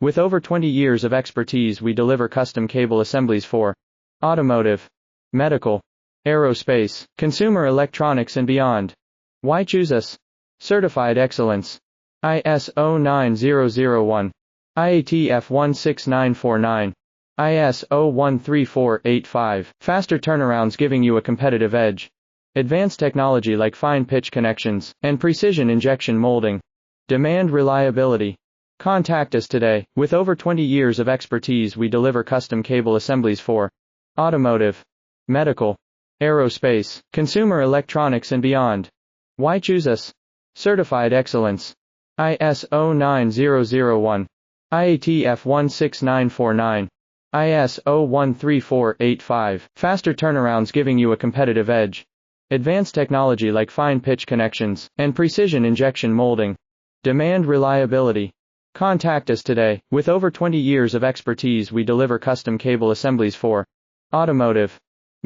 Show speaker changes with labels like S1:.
S1: With over 20 years of expertise, we deliver custom cable assemblies for automotive, medical, aerospace, consumer electronics and beyond. Why choose us? Certified excellence. ISO 9001. IATF 16949. ISO 13485. Faster turnarounds giving you a competitive edge. Advanced technology like fine pitch connections and precision injection molding. Demand reliability. Contact us today. With over 20 years of expertise, we deliver custom cable assemblies for automotive, medical, aerospace, consumer electronics and beyond. Why choose us? Certified excellence. ISO 9001. IATF 16949. ISO 13485. Faster turnarounds giving you a competitive edge. Advanced technology like fine pitch connections and precision injection molding. Demand reliability. Contact us today. With over 20 years of expertise, we deliver custom cable assemblies for automotive,